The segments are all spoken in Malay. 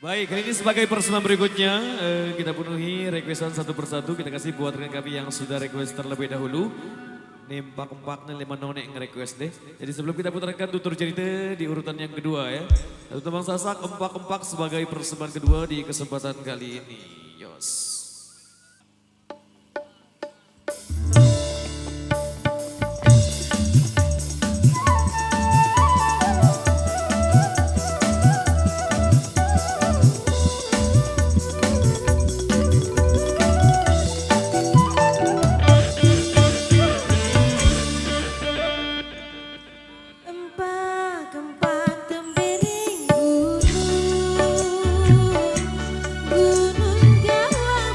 Baik, kali ini sebagai persembahan berikutnya kita penuhi requestan satu persatu. Kita kasih buat rekan kami yang sudah request terlebih dahulu. Nempak-empak lima nonek nge-request deh. Jadi sebelum kita putarkan tutur cerita di urutan yang kedua ya. Satu Bang Sasak, empak-empak sebagai persembahan kedua di kesempatan kali ini. Yos. Gunung Jawa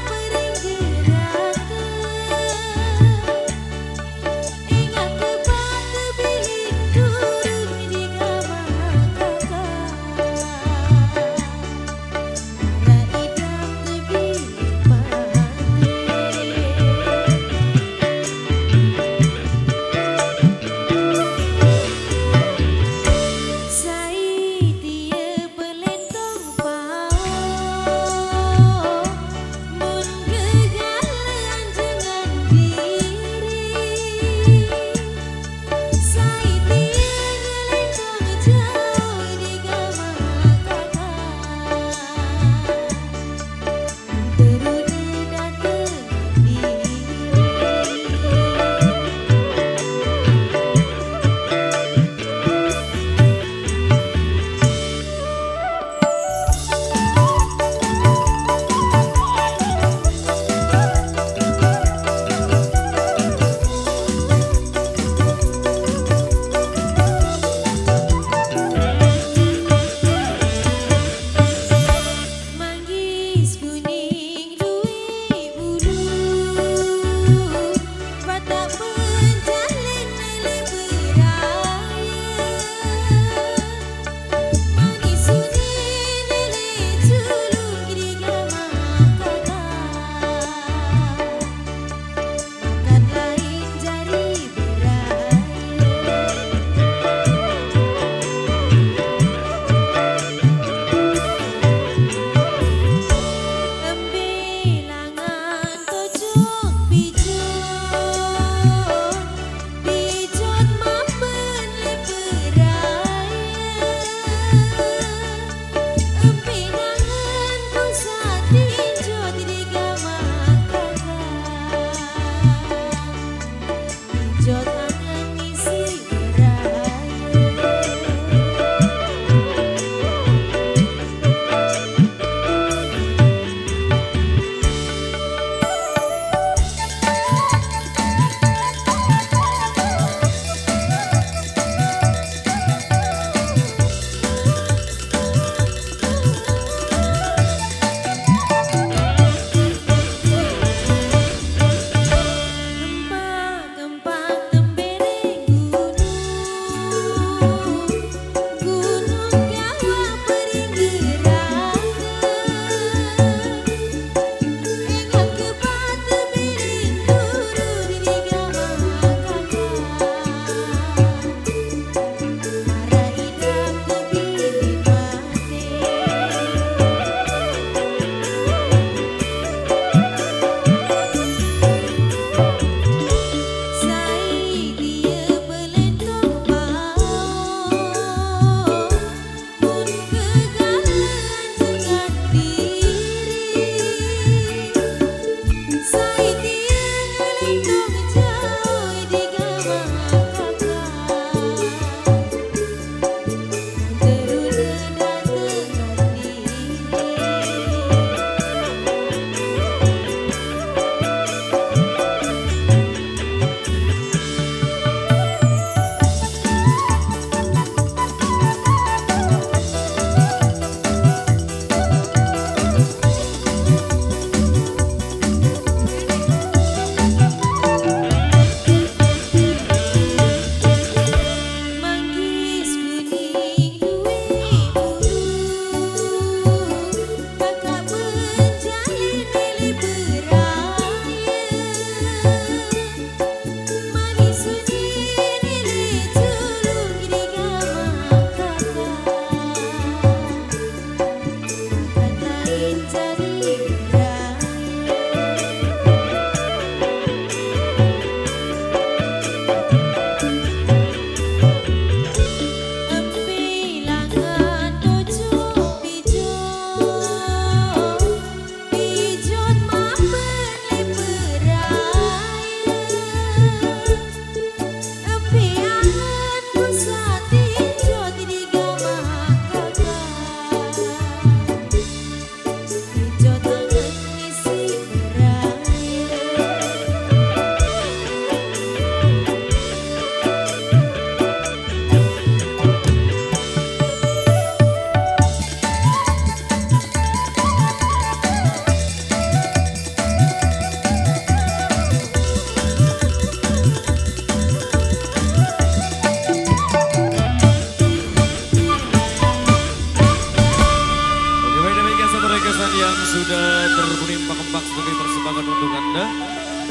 kompak sebagai persembahan untuk Anda.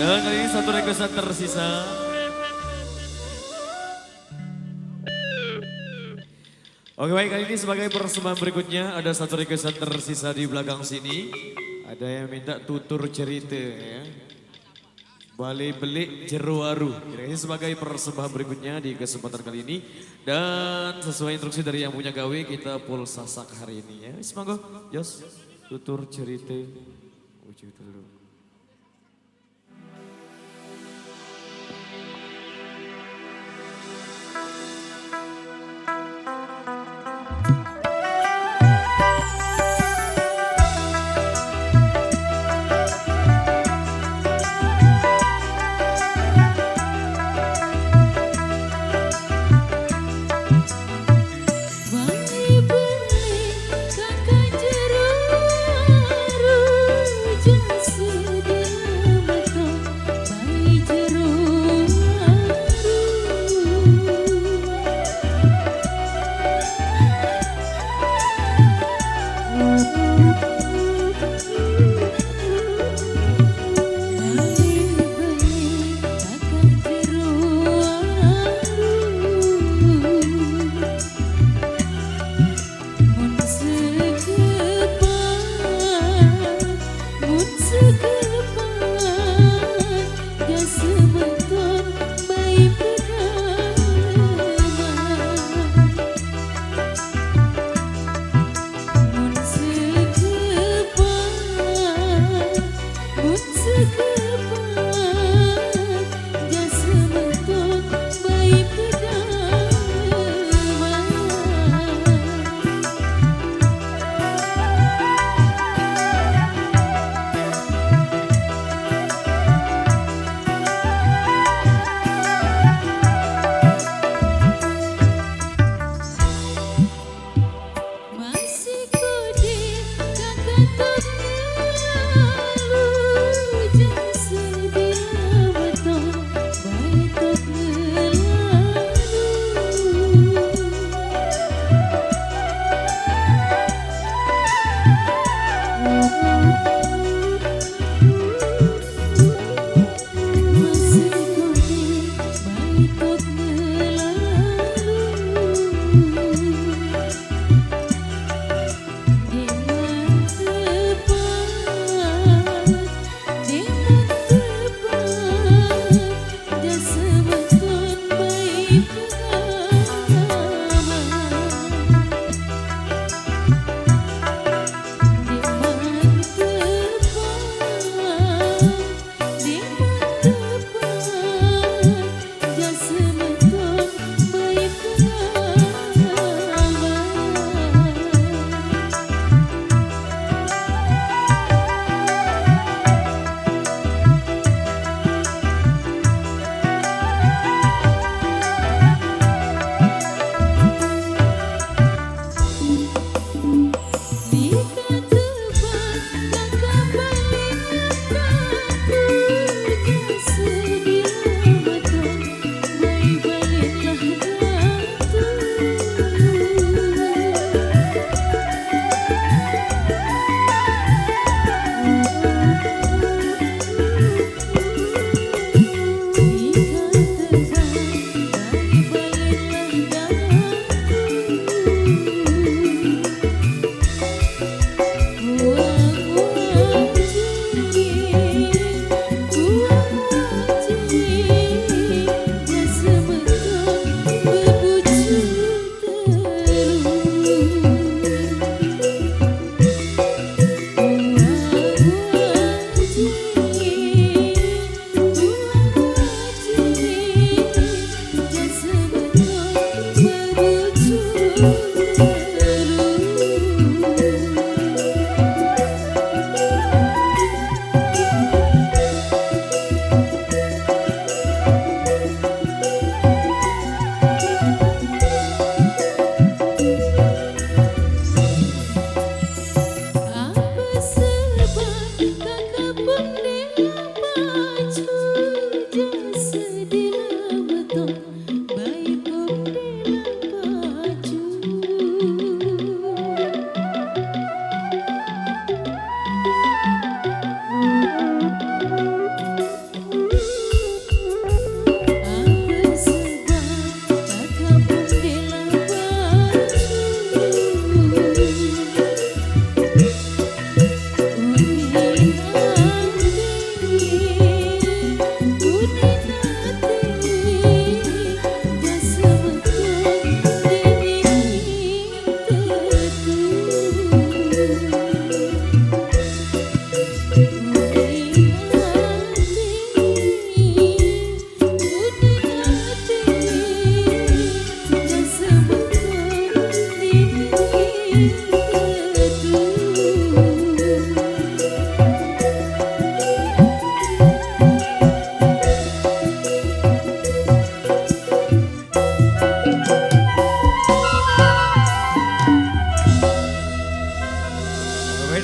Dan kali ini satu requestan tersisa. Oke baik, kali ini sebagai persembahan berikutnya ada satu requestan tersisa di belakang sini. Ada yang minta tutur cerita ya. Bali beli jeruaru. Ini sebagai persembahan berikutnya di kesempatan kali ini. Dan sesuai instruksi dari yang punya gawe kita full sasak hari ini ya. Semoga Jos tutur cerita. Uji dulu. Wangi beli kakak jeruaru jasa Baik,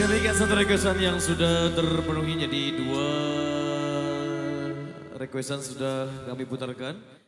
demikian satu requestan yang sudah terpenuhi, jadi 2 requestan sudah kami putarkan.